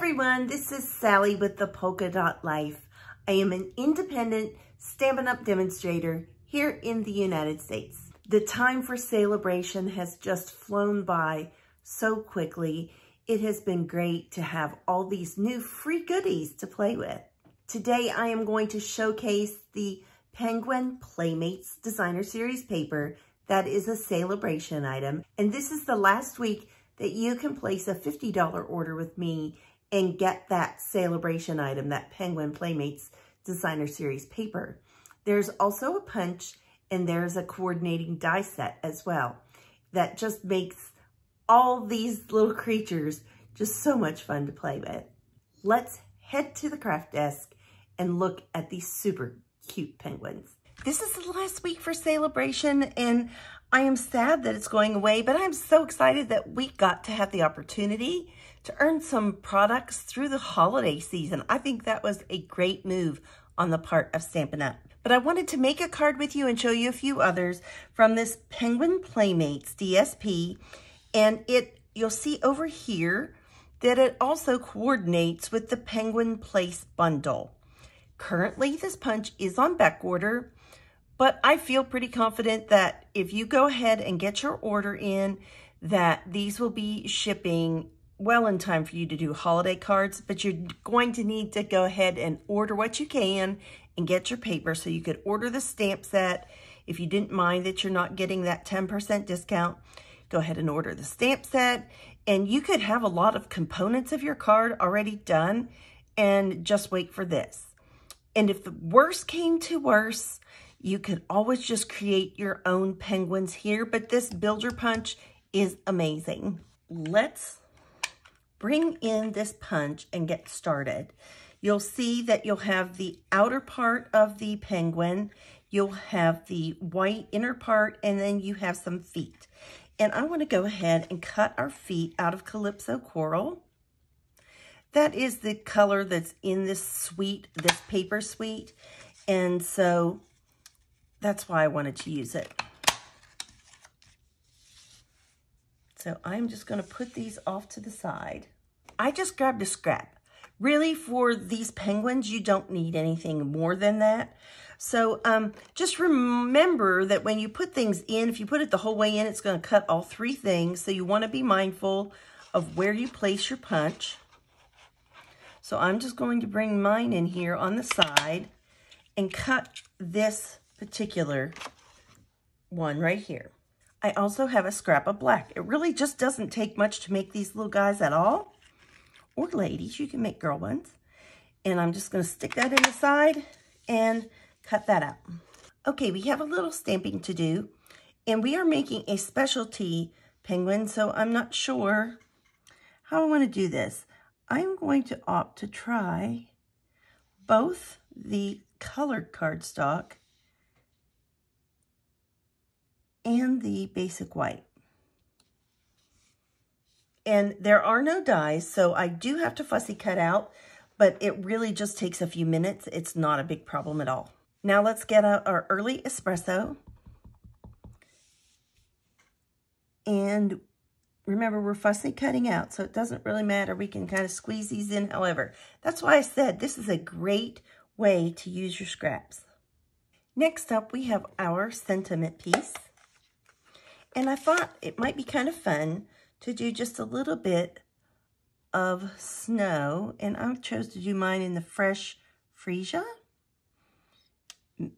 everyone, this is Sally with the Polka Dot Life. I am an independent Stampin' Up! Demonstrator here in the United States. The time for Sale-A-Bration has just flown by so quickly. It has been great to have all these new free goodies to play with. Today I am going to showcase the Penguin Playmates Designer Series paper that is a Sale-A-Bration item. And this is the last week that you can place a $50 order with me and get that Sale-A-Bration item, that Penguin Playmates Designer Series paper. There's also a punch and there's a coordinating die set as well. That just makes all these little creatures just so much fun to play with. Let's head to the craft desk and look at these super cute penguins. This is the last week for Sale-A-Bration, and I am sad that it's going away, but I'm so excited that we got to have the opportunity to earn some products through the holiday season. I think that was a great move on the part of Stampin' Up! But I wanted to make a card with you and show you a few others from this Penguin Playmates DSP, and you'll see over here that it also coordinates with the Penguin Place bundle. Currently, this punch is on back order, but I feel pretty confident that if you go ahead and get your order in, that these will be shipping well in time for you to do holiday cards, but you're going to need to go ahead and order what you can and get your paper. So you could order the stamp set. If you didn't mind that you're not getting that 10% discount, go ahead and order the stamp set. And you could have a lot of components of your card already done and just wait for this. And if the worst came to worse, you could always just create your own penguins here, but this builder punch is amazing. Let's bring in this punch and get started. You'll see that you'll have the outer part of the penguin, you'll have the white inner part, and then you have some feet. And I want to go ahead and cut our feet out of Calypso Coral. That is the color that's in this suite, this paper suite. And so that's why I wanted to use it. So I'm just going to put these off to the side. I just grabbed a scrap. Really, for these penguins, you don't need anything more than that. So just remember that when you put things in, if you put it the whole way in, it's going to cut all three things. So you want to be mindful of where you place your punch. So I'm just going to bring mine in here on the side and cut this particular one right here. I also have a scrap of black. It really just doesn't take much to make these little guys at all. Or ladies, you can make girl ones. And I'm just going to stick that in the side and cut that out. Okay, we have a little stamping to do. And we are making a specialty penguin, so I'm not sure how I want to do this. I'm going to opt to try both the colored cardstock and the basic white. And there are no dies, so I do have to fussy cut out, but it really just takes a few minutes. It's not a big problem at all. Now let's get out our early espresso. And remember, we're fussy cutting out, so it doesn't really matter. We can kind of squeeze these in however. That's why I said this is a great way to use your scraps. Next up, we have our sentiment piece. And I thought it might be kind of fun to do just a little bit of snow. And I chose to do mine in the Fresh Freesia.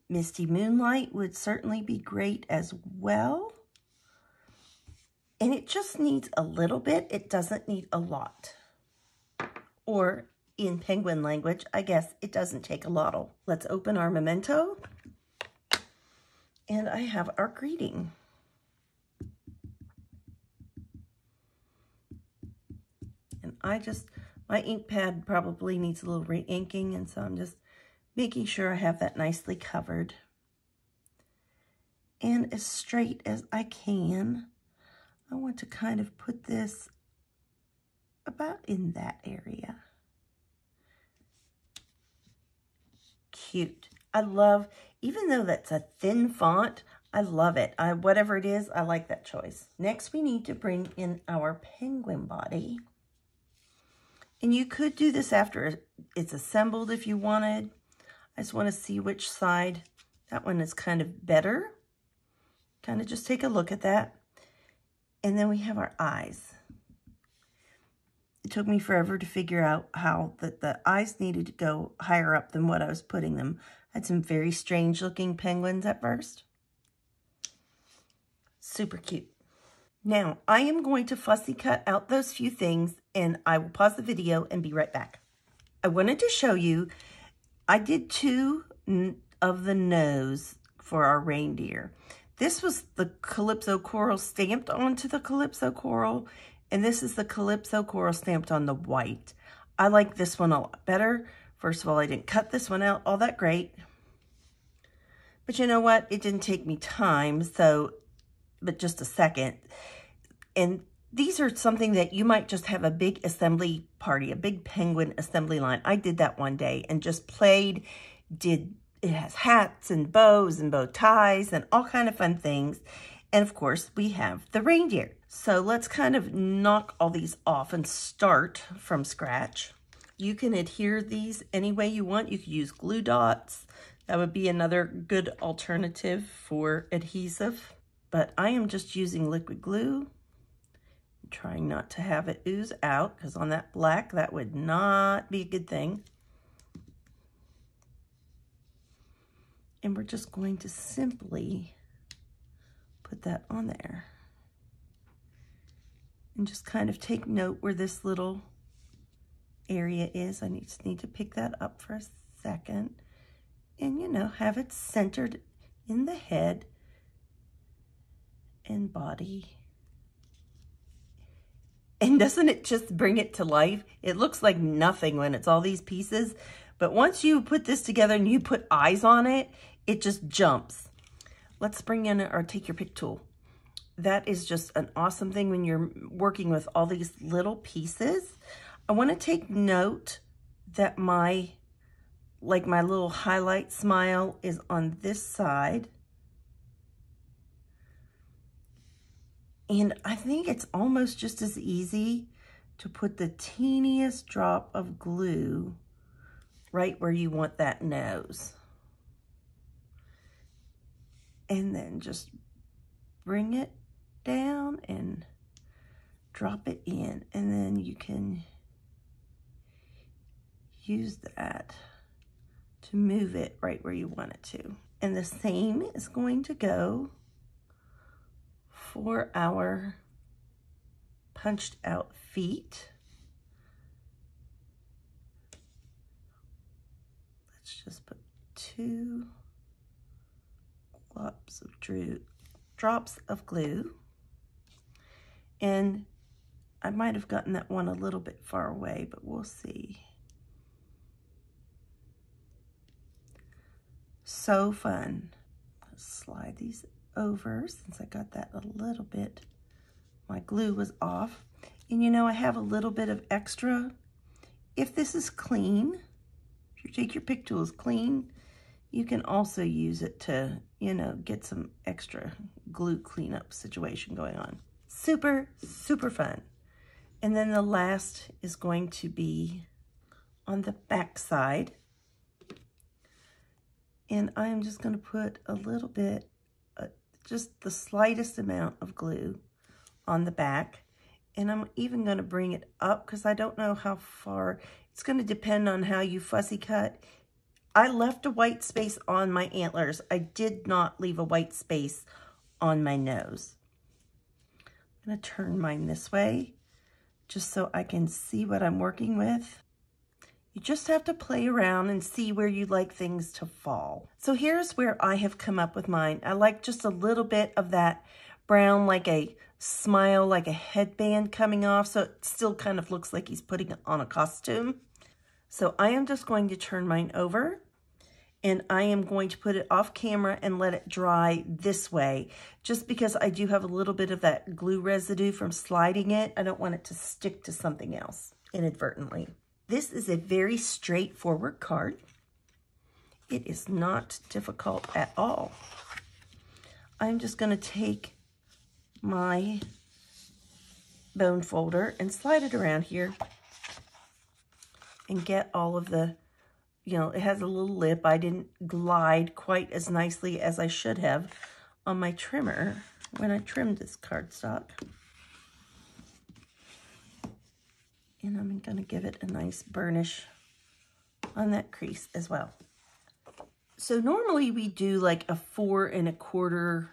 Misty Moonlight would certainly be great as well. And it just needs a little bit. It doesn't need a lot. Or in penguin language, I guess it doesn't take a lot. Let's open our memento. And I have our greeting. And my ink pad probably needs a little re-inking, and so I'm just making sure I have that nicely covered. And as straight as I can, I want to kind of put this about in that area. Cute. I love, even though that's a thin font, I love it. Whatever it is, I like that choice. Next, we need to bring in our penguin body. And you could do this after it's assembled if you wanted. I just want to see which side. That one is kind of better. Kind of just take a look at that. And then we have our eyes. It took me forever to figure out how the eyes needed to go higher up than what I was putting them. I had some very strange looking penguins at first. Super cute. Now, I am going to fussy cut out those few things, and I will pause the video and be right back. I wanted to show you, I did 2 of the nose for our reindeer. This was the Calypso coral stamped onto the Calypso coral, and this is the Calypso coral stamped on the white. I like this one a lot better. First of all, I didn't cut this one out all that great. But you know what? It didn't take me time, but just a second. And these are something that you might just have a big assembly party, a big penguin assembly line. I did that one day and just played, it has hats and bows and bow ties and all kind of fun things. And of course, we have the reindeer. So let's kind of knock all these off and start from scratch. You can adhere these any way you want. You could use glue dots. That would be another good alternative for adhesive. But I am just using liquid glue. I'm trying not to have it ooze out, because on that black, that would not be a good thing. And we're just going to simply put that on there. And just kind of take note where this little area is. I just need to pick that up for a second. And, you know, have it centered in the head and body. And doesn't it just bring it to life? It looks like nothing when it's all these pieces, but once you put this together and you put eyes on it, it just jumps. Let's bring in or take your pick tool. That is just an awesome thing when you're working with all these little pieces. I want to take note that my little highlight smile is on this side. And I think it's almost just as easy to put the teeniest drop of glue right where you want that nose. And then just bring it down and drop it in. And then you can use that to move it right where you want it to. And the same is going to go for our punched out feet. Let's just put 2 drops of glue. And I might have gotten that one a little bit far away, but we'll see. So fun. Let's slide these over since I got that a little bit. My glue was off. And you know, I have a little bit of extra. If this is clean, if you take your pick tools clean, you can also use it to, you know, get some extra glue cleanup situation going on. Super, super fun. And then the last is going to be on the back side. And I'm just going to put a little bit, just the slightest amount of glue on the back. And I'm even going to bring it up because I don't know how far. It's going to depend on how you fussy cut. I left a white space on my antlers. I did not leave a white space on my nose. I'm going to turn mine this way just so I can see what I'm working with. You just have to play around and see where you like things to fall. So here's where I have come up with mine. I like just a little bit of that brown, like a smile, like a headband coming off, so it still kind of looks like he's putting on a costume. So I am just going to turn mine over, and I am going to put it off camera and let it dry this way, just because I do have a little bit of that glue residue from sliding it. I don't want it to stick to something else inadvertently. This is a very straightforward card. It is not difficult at all. I'm just going to take my bone folder and slide it around here and get all of the, you know, it has a little lip. I didn't glide quite as nicely as I should have on my trimmer when I trimmed this cardstock. And I'm going to give it a nice burnish on that crease as well. So normally we do like a 4 1/4 or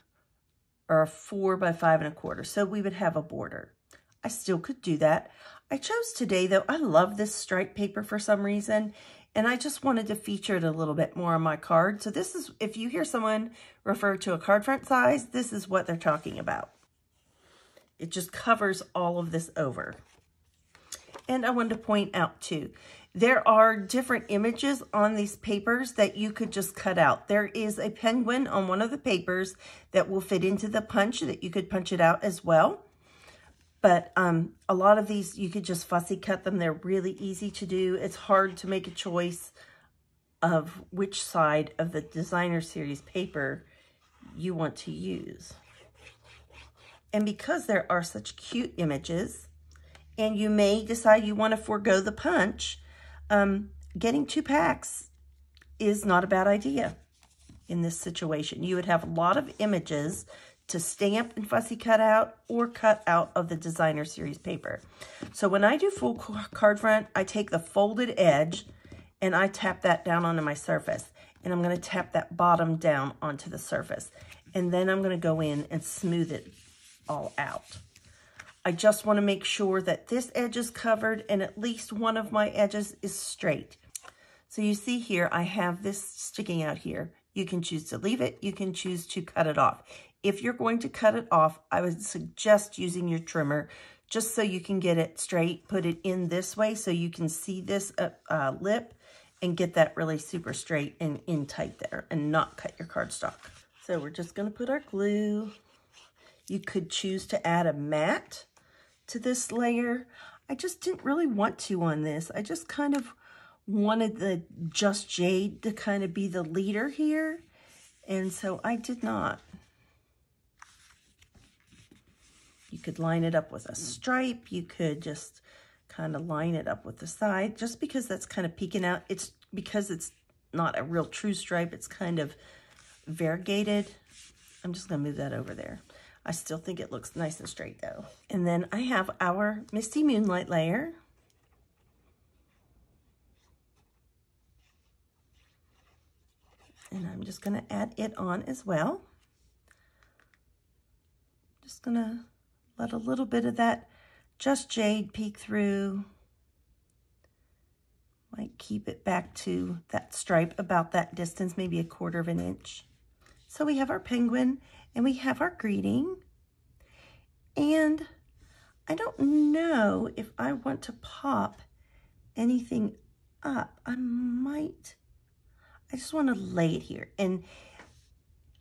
a 4 by 5 1/4. So we would have a border. I still could do that. I chose today though, I love this stripe paper for some reason, and I just wanted to feature it a little bit more on my card. So this is, if you hear someone refer to a card front size, this is what they're talking about. It just covers all of this over. And I wanted to point out too, there are different images on these papers that you could just cut out. There is a penguin on one of the papers that will fit into the punch that you could punch it out as well. But a lot of these, you could just fussy cut them. They're really easy to do. It's hard to make a choice of which side of the designer series paper you want to use. And because there are such cute images, and you may decide you want to forego the punch, getting 2 packs is not a bad idea in this situation. You would have a lot of images to stamp and fussy cut out or cut out of the designer series paper. So when I do full card front, I take the folded edge and I tap that down onto my surface. And I'm going to tap that bottom down onto the surface. And then I'm going to go in and smooth it all out. I just want to make sure that this edge is covered and at least one of my edges is straight. So you see here, I have this sticking out here. You can choose to leave it. You can choose to cut it off. If you're going to cut it off, I would suggest using your trimmer just so you can get it straight. Put it in this way so you can see this lip and get that really super straight and in tight there and not cut your cardstock. So we're just going to put our glue. You could choose to add a mat to this layer. I just didn't really want to on this. I just kind of wanted the Just Jade to kind of be the leader here. And so I did not. You could line it up with a stripe. You could just kind of line it up with the side. Just because that's kind of peeking out, it's because it's not a real true stripe. It's kind of variegated. I'm just going to move that over there. I still think it looks nice and straight though. And then I have our Misty Moonlight layer. And I'm just going to add it on as well. Just going to let a little bit of that Just Jade peek through. Might keep it back to that stripe about that distance, maybe 1/4 inch. So we have our penguin and we have our greeting. And I don't know if I want to pop anything up. I just want to lay it here. And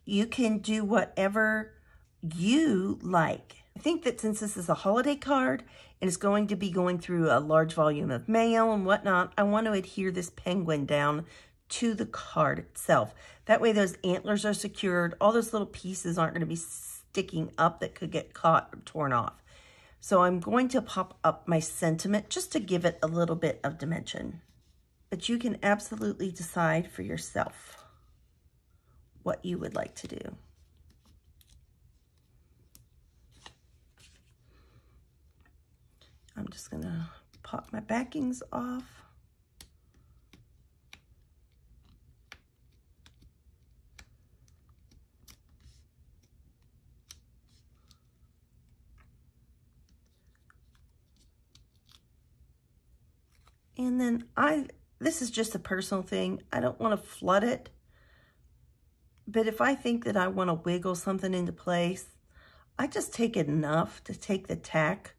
you can do whatever you like. I think that since this is a holiday card and it's going to be going through a large volume of mail and whatnot, I want to adhere this penguin down to the card itself. That way those antlers are secured. All those little pieces aren't going to be sticking up that could get caught or torn off. So I'm going to pop up my sentiment just to give it a little bit of dimension. But you can absolutely decide for yourself what you would like to do. I'm just going to pop my backings off. And then this is just a personal thing. I don't want to flood it. But if I think that I want to wiggle something into place, I just take enough to take the tack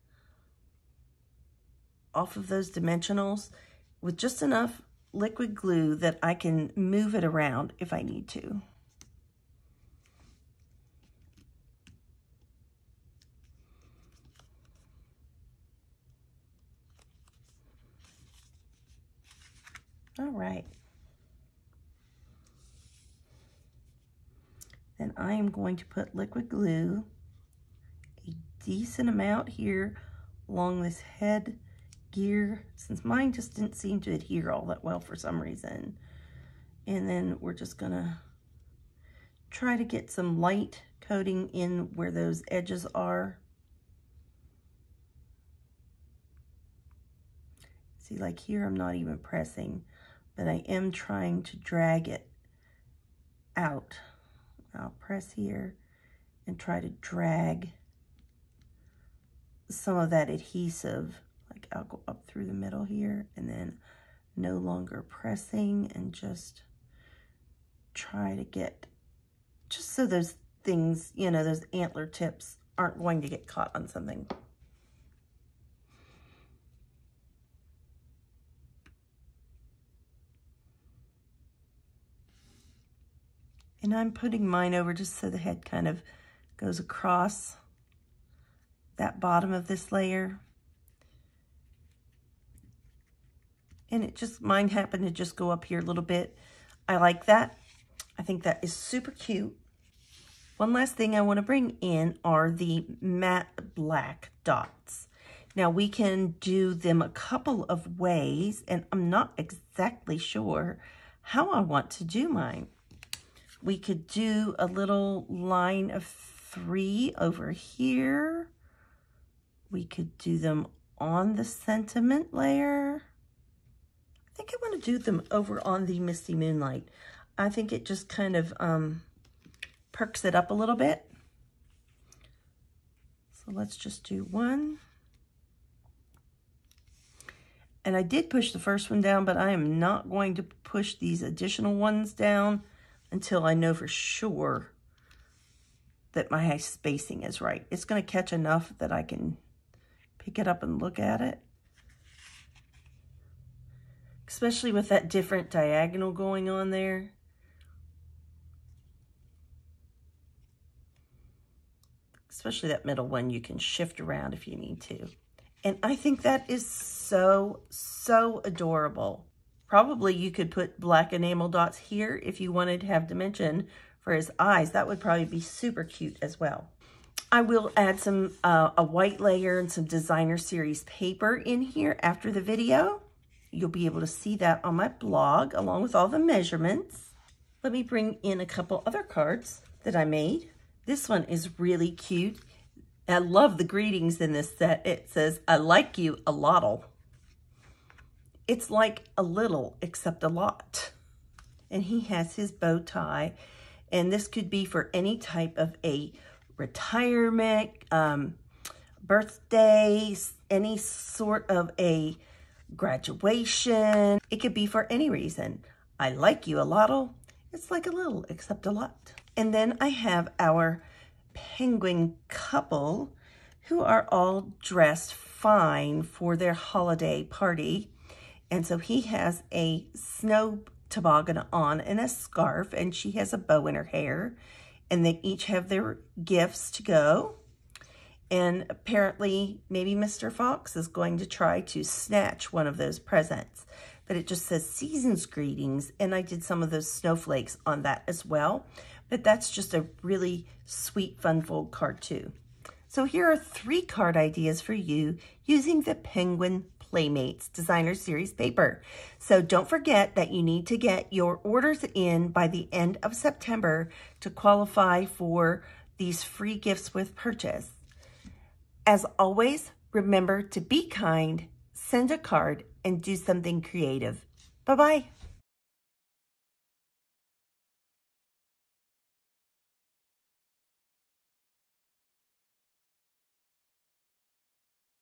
off of those dimensionals with just enough liquid glue that I can move it around if I need to. All right. Then I am going to put liquid glue, a decent amount here along this head gear, since mine just didn't seem to adhere all that well for some reason. And then we're just gonna try to get some light coating in where those edges are. See, like here, I'm not even pressing, but I am trying to drag it out. I'll press here and try to drag some of that adhesive. Like I'll go up through the middle here and then no longer pressing and just try to get, just so those things, you know, those antler tips aren't going to get caught on something. And I'm putting mine over just so the head kind of goes across that bottom of this layer. And it just, mine happened to just go up here a little bit. I like that. I think that is super cute. One last thing I want to bring in are the matte black dots. Now we can do them a couple of ways, and I'm not exactly sure how I want to do mine. We could do a little line of 3 over here. We could do them on the sentiment layer. I think I want to do them over on the Misty Moonlight. I think it just kind of perks it up a little bit. So let's just do one. And I did push the first one down, but I am not going to push these additional ones down until I know for sure that my spacing is right. It's going to catch enough that I can pick it up and look at it. Especially with that different diagonal going on there. Especially that middle one, you can shift around if you need to. And I think that is so, so adorable. Probably you could put black enamel dots here if you wanted to have dimension for his eyes. That would probably be super cute as well. I will add some a white layer and some designer series paper in here after the video. You'll be able to see that on my blog along with all the measurements. Let me bring in a couple other cards that I made. This one is really cute. I love the greetings in this set. It says, I like you a lot'll. It's like a little, except a lot. And he has his bow tie. And this could be for any type of a retirement, birthday, any sort of a graduation. It could be for any reason. I like you a lot'll. It's like a little, except a lot. And then I have our penguin couple who are all dressed fine for their holiday party. And so he has a snow toboggan on and a scarf, and she has a bow in her hair. And they each have their gifts to go. And apparently, maybe Mr. Fox is going to try to snatch one of those presents. But it just says season's greetings, and I did some of those snowflakes on that as well. But that's just a really sweet, fun fold card too. So here are 3 card ideas for you using the Penguin Playmates Designer Series paper. So don't forget that you need to get your orders in by the end of September to qualify for these free gifts with purchase. As always, remember to be kind, send a card, and do something creative. Bye-bye.